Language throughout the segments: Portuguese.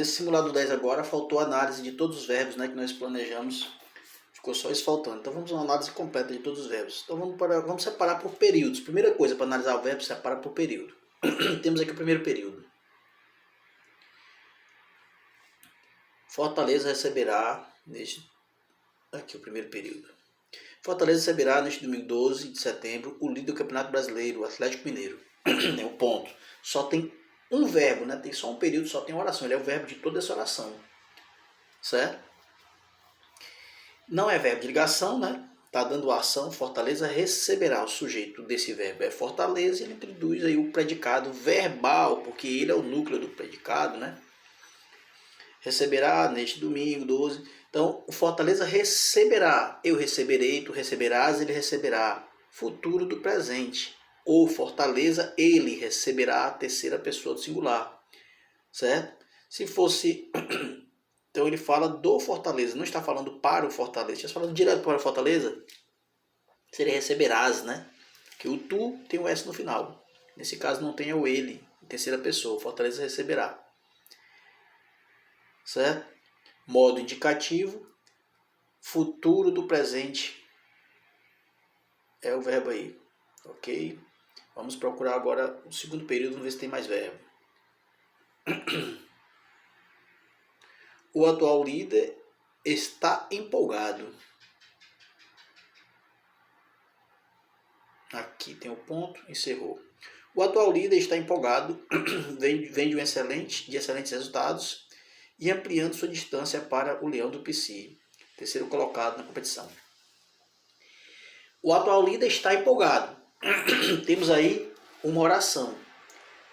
nesse simulado 10 agora faltou a análise de todos os verbos, né, que nós planejamos. Ficou só isso faltando. Então vamos a uma análise completa de todos os verbos. Então vamos separar por períodos. Primeira coisa para analisar o verbo, separa por período. Temos aqui o primeiro período. Fortaleza receberá neste... Aqui o primeiro período. Fortaleza receberá neste domingo 12 de setembro o líder do Campeonato Brasileiro, o Atlético Mineiro. É o ponto. Só tem um verbo, né? Tem só um período, só tem uma oração. Ele é o verbo de toda essa oração. Certo? Não é verbo de ligação, né? Está dando a ação, Fortaleza receberá. O sujeito desse verbo é Fortaleza e ele introduz aí o predicado verbal, porque ele é o núcleo do predicado, né? Receberá neste domingo 12. Então, o Fortaleza receberá. Eu receberei, tu receberás, ele receberá. Futuro do presente. O Fortaleza, ele receberá a terceira pessoa do singular. Certo? Se fosse... Então ele fala do Fortaleza, não está falando para o Fortaleza. Está falando direto para o Fortaleza, seria receberás, né? Que o tu tem o S no final. Nesse caso não tem o ele, em terceira pessoa. Fortaleza receberá. Certo? Modo indicativo, futuro do presente. É o verbo aí. Ok? Vamos procurar agora o segundo período, vamos ver se tem mais verbo. O atual líder está empolgado. Aqui tem o ponto, encerrou. O atual líder está empolgado, vem de excelentes resultados e ampliando sua distância para o Leão do Pici, terceiro colocado na competição. O atual líder está empolgado. Temos aí uma oração.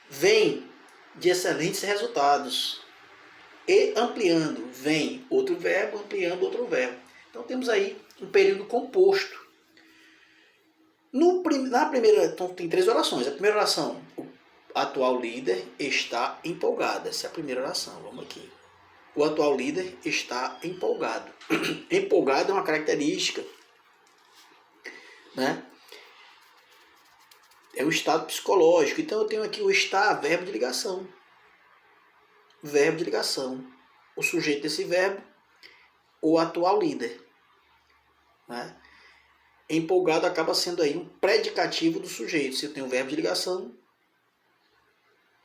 Vem de excelentes resultados. E ampliando, vem outro verbo, ampliando outro verbo. Então temos aí um período composto. Na primeira, então tem três orações. A primeira oração, o atual líder está empolgado. Essa é a primeira oração. Vamos aqui. O atual líder está empolgado. Empolgado é uma característica, né? É um estado psicológico. Então eu tenho aqui o estar, verbo de ligação. Verbo de ligação. O sujeito desse verbo, o atual líder. Né? Empolgado acaba sendo aí um predicativo do sujeito. Se eu tenho um verbo de ligação,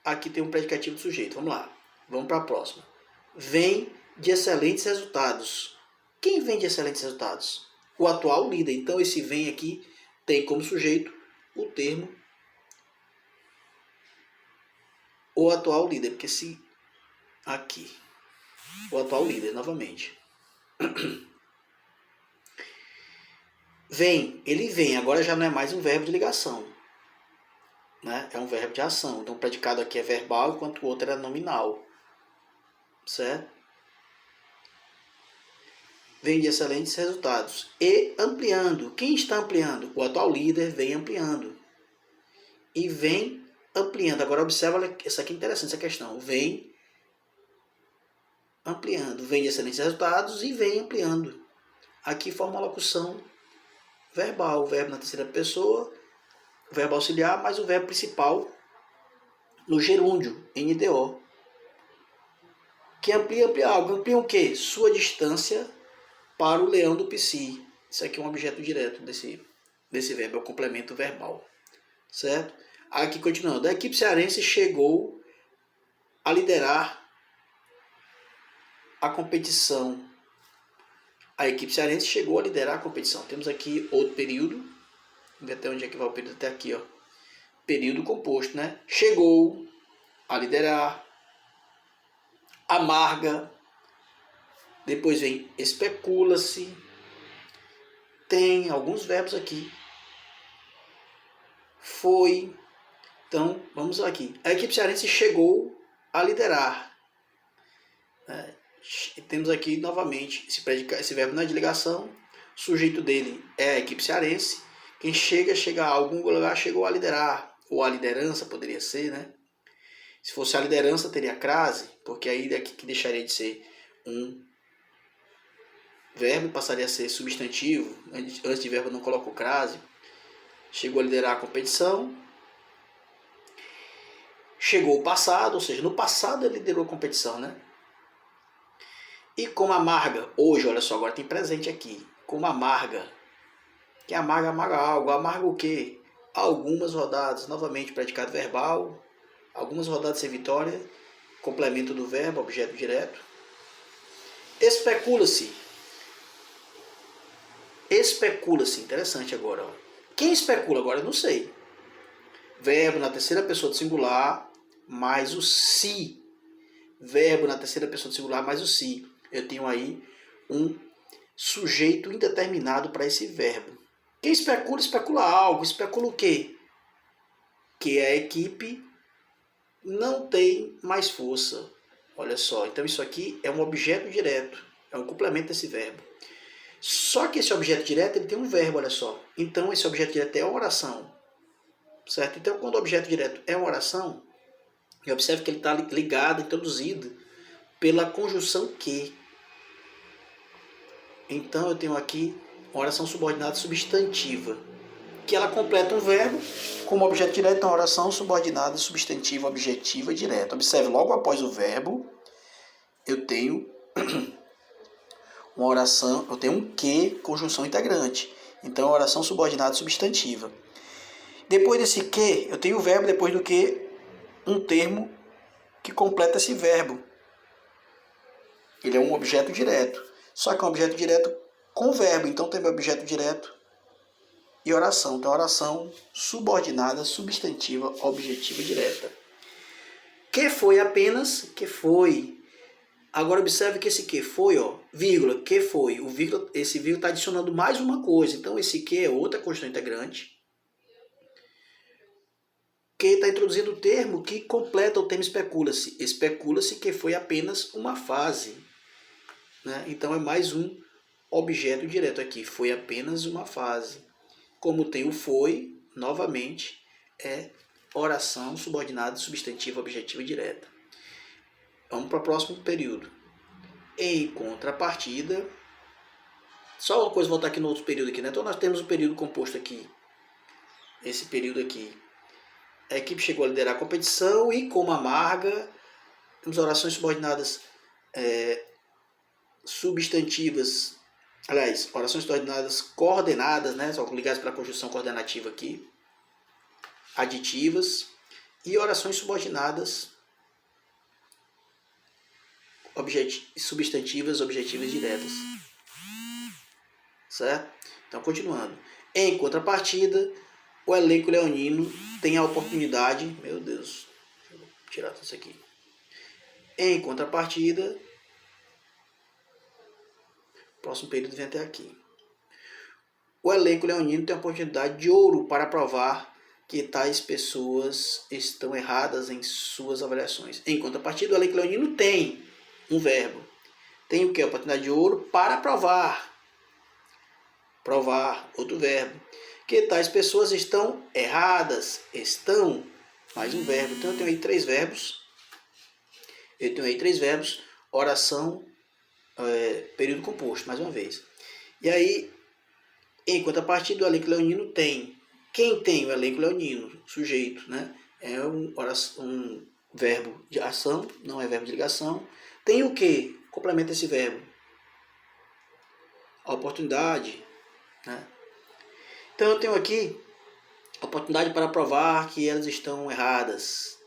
aqui tem um predicativo do sujeito. Vamos lá. Vamos para a próxima. Vem de excelentes resultados. Quem vem de excelentes resultados? O atual líder. Então esse vem aqui tem como sujeito o termo o atual líder. Porque se aqui, o atual líder novamente. Vem, ele vem, agora já não é mais um verbo de ligação, né? É um verbo de ação. Então o predicado aqui é verbal, enquanto o outro é nominal, certo? Vem de excelentes resultados. E ampliando. Quem está ampliando? O atual líder vem ampliando. E vem ampliando. Agora observa, essa aqui é interessante, essa questão. Vem ampliando. Vem de excelentes resultados e vem ampliando. Aqui forma uma locução verbal, o verbo na terceira pessoa, o verbo auxiliar, mais o verbo principal no gerúndio, NDO. Que amplia algo. Amplia o quê? Sua distância para o Leão do Pici. Isso aqui é um objeto direto desse verbo, é o complemento verbal. Certo? Aqui continuando. A equipe cearense chegou a liderar a competição. A equipe cearense chegou a liderar a competição. Temos aqui outro período. Vamos ver até onde é que vai o período. Até aqui, ó. Período composto, né? Chegou a liderar. Amarga. Depois vem especula-se. Tem alguns verbos aqui. Foi. Então, vamos aqui. A equipe cearense chegou a liderar. Temos aqui novamente esse verbo não é de ligação. O sujeito dele é a equipe cearense. Quem chega a algum lugar, chegou a liderar. Ou a liderança poderia ser, né? Se fosse a liderança, teria crase, porque aí daqui que deixaria de ser um verbo, passaria a ser substantivo. Antes de verbo não coloco crase. Chegou a liderar a competição. Chegou o passado, ou seja, no passado ele liderou a competição, né? E como amarga, hoje, olha só, agora tem presente aqui. Como amarga. Que amarga, amarga algo. Amarga o quê? Algumas rodadas, novamente, predicado verbal. Algumas rodadas sem vitória. Complemento do verbo, objeto direto. Especula-se. Especula-se. Interessante agora. Ó. Quem especula agora? Eu não sei. Verbo na terceira pessoa do singular, mais o se. Verbo na terceira pessoa do singular, mais o se. Eu tenho aí um sujeito indeterminado para esse verbo. Quem especula, especula algo. Especula o quê? Que a equipe não tem mais força. Olha só, então isso aqui é um objeto direto. É um complemento desse verbo. Só que esse objeto direto ele tem um verbo, olha só. Então esse objeto direto é uma oração. Certo? Então quando o objeto direto é uma oração, observe que ele está ligado, introduzido pela conjunção que. Então eu tenho aqui uma oração subordinada substantiva, que ela completa um verbo como objeto direto, uma oração subordinada substantiva objetiva direta. Observe, logo após o verbo, eu tenho uma oração, eu tenho um que, conjunção integrante. Então, oração subordinada substantiva. Depois desse que, eu tenho o verbo, depois do que, um termo que completa esse verbo. Ele é um objeto direto. Só que é um objeto direto com verbo. Então, tem objeto direto e oração. Então, oração subordinada substantiva objetiva direta. Que foi apenas, que foi. Agora observe que esse que foi, ó, vírgula, que foi. O vírgula, esse vírgula está adicionando mais uma coisa. Então esse que é outra conjunção integrante. Que está introduzindo o termo que completa o termo especula-se. Especula-se que foi apenas uma fase. Né? Então é mais um objeto direto aqui. Foi apenas uma fase. Como tem o foi, novamente, é oração subordinada substantiva objetiva direta. Vamos para o próximo período. Em contrapartida, só uma coisa, voltar aqui no outro período aqui, né? Então nós temos o período composto aqui, esse período aqui. A equipe chegou a liderar a competição e, como amarga, temos orações subordinadas substantivas, aliás, orações subordinadas coordenadas, né? Só ligadas para a conjunção coordenativa aqui, aditivas, e orações subordinadas substantivas objetivas diretas. Certo? Então, continuando. Em contrapartida, o elenco leonino tem a oportunidade... Meu Deus, vou tirar isso aqui. Em contrapartida, próximo período vem até aqui. O elenco leonino tem a oportunidade de ouro para provar que tais pessoas estão erradas em suas avaliações. Em contrapartida, o elenco leonino tem um verbo. Tem o que? A oportunidade de ouro para provar. Provar, outro verbo. Que tais pessoas estão erradas. Estão, mais um verbo. Então eu tenho aí três verbos. Oração, período composto, mais uma vez. E aí, em contrapartida, o elenco leonino tem. Quem tem o elenco leonino? Sujeito, né? É um verbo de ação, não é verbo de ligação. Tem o que? Complementa esse verbo. A oportunidade. Né? Então eu tenho aqui a oportunidade para provar que elas estão erradas.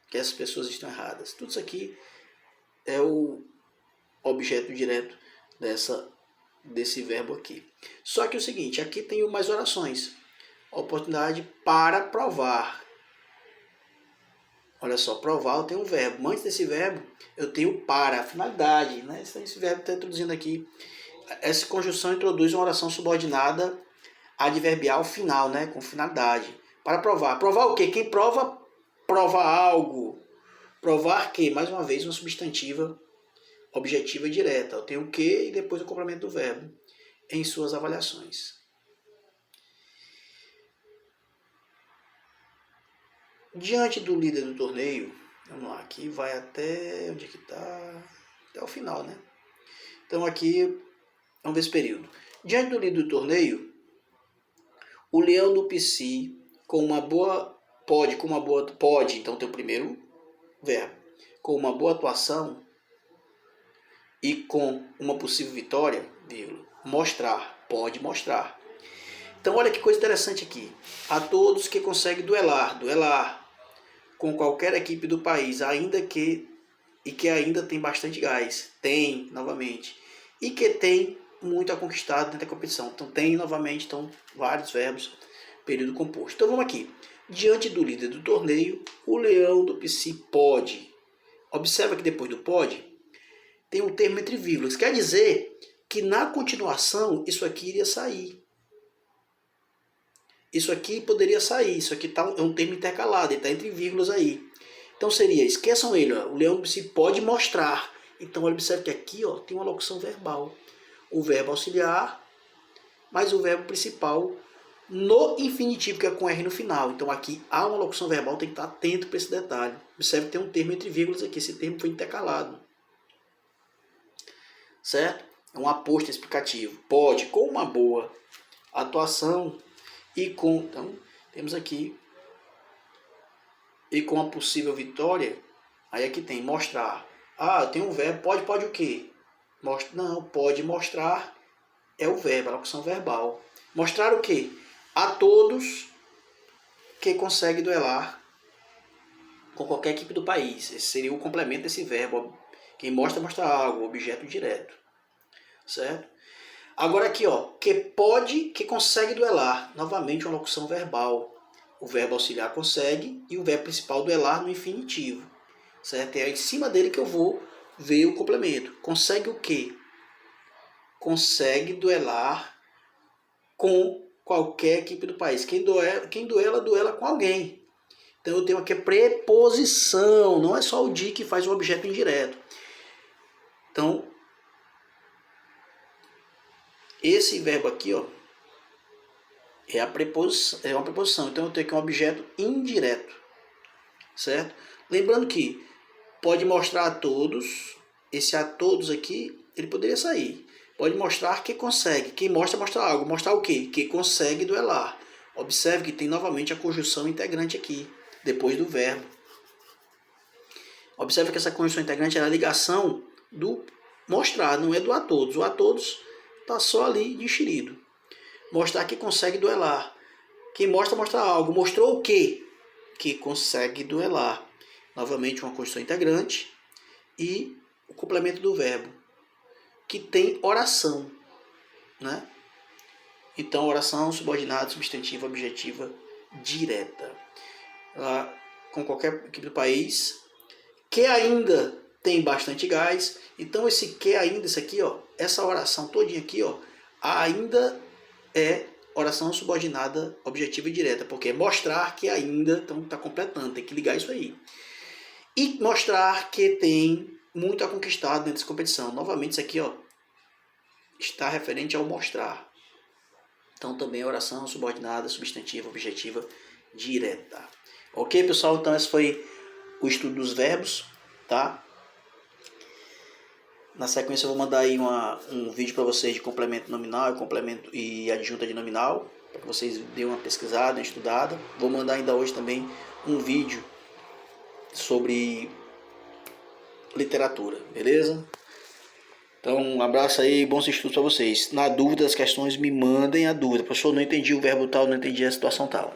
Que essas pessoas estão erradas. Tudo isso aqui é o objeto direto desse verbo aqui. Só que é o seguinte, aqui tem mais orações. A oportunidade para provar. Olha só, provar eu tenho um verbo. Antes desse verbo, eu tenho para, a finalidade. Né? Esse verbo está introduzindo aqui. Essa conjunção introduz uma oração subordinada adverbial final, né? Com finalidade. Para provar. Provar o quê? Quem prova, prova algo. Provar que, mais uma vez, uma substantiva objetiva e direta. Eu tenho o que e depois o complemento do verbo em suas avaliações. Diante do líder do torneio, vamos lá, aqui vai até onde é que está? Até o final, né? Então aqui, vamos ver esse período. Diante do líder do torneio, o leão do PC pode, então tem o primeiro verbo, com uma boa atuação, e com uma possível vitória, vírgula, mostrar, pode mostrar. Então olha que coisa interessante aqui. A todos que conseguem duelar com qualquer equipe do país, ainda que ainda tem bastante gás, tem novamente, e que tem muito a conquistar dentro da competição. Então tem novamente, vários verbos, período composto. Então vamos aqui. Diante do líder do torneio, o leão do Psi pode. Observa que depois do pode tem um termo entre vírgulas. Quer dizer que na continuação isso aqui iria sair. Isso aqui poderia sair. Isso aqui é um termo intercalado, ele está entre vírgulas aí. Então seria, esqueçam ele, ó, o leão do Psi pode mostrar. Então observe que aqui ó, tem uma locução verbal. O verbo auxiliar, mais o verbo principal no infinitivo, que é com R no final. Então aqui há uma locução verbal, tem que estar atento para esse detalhe. Observe que tem um termo entre vírgulas aqui, esse termo foi intercalado. Certo? É um aposto explicativo. Pode, com uma boa atuação e com... Então, temos aqui... E com a possível vitória, aí aqui tem mostrar. Ah, tem um verbo, pode o quê? Não, pode mostrar é o verbo, a locução verbal. Mostrar o quê? A todos que conseguem duelar com qualquer equipe do país. Esse seria o complemento desse verbo. Quem mostra algo, objeto direto. Certo? Agora aqui, ó, que consegue duelar. Novamente uma locução verbal. O verbo auxiliar consegue e o verbo principal duelar no infinitivo. Certo? É em cima dele que eu vou ver o complemento. Consegue o quê? Consegue duelar com qualquer equipe do país. Quem duela com alguém. Então eu tenho aqui a preposição, não é só o de que faz o objeto indireto. Então, esse verbo aqui, ó, é uma preposição. Então eu tenho aqui um objeto indireto. Certo? Lembrando que pode mostrar a todos, esse a todos aqui, ele poderia sair. Pode mostrar que consegue. Quem mostra algo. Mostrar o quê? Que consegue duelar. Observe que tem novamente a conjunção integrante aqui, depois do verbo. Observe que essa conjunção integrante é a ligação do mostrar, não é do a todos. O a todos está só ali de enxerido. Mostrar que consegue duelar. Quem mostra algo. Mostrou o quê? Que consegue duelar. Novamente uma conjunção integrante e o complemento do verbo, que tem oração, né? Então, oração subordinada, substantiva, objetiva, direta. Com qualquer equipe do país, que ainda tem bastante gás. Então, esse que ainda, isso aqui, ó, essa oração todinha aqui, ó, ainda é oração subordinada, objetiva e direta, porque é mostrar que ainda, então está completando, tem que ligar isso aí. E mostrar que tem muito a conquistar dentro dessa competição. Novamente, isso aqui, ó, está referente ao mostrar. Então também oração subordinada, substantiva, objetiva, direta. Ok, pessoal? Então esse foi o estudo dos verbos, tá? Na sequência eu vou mandar aí um vídeo para vocês de complemento nominal e adjunta de nominal, para que vocês dêem uma pesquisada, uma estudada. Vou mandar ainda hoje também um vídeo sobre literatura, beleza? Então, um abraço aí, bons estudos para vocês. Na dúvida das questões, me mandem a dúvida. Professor, não entendi o verbo tal, não entendi a situação tal.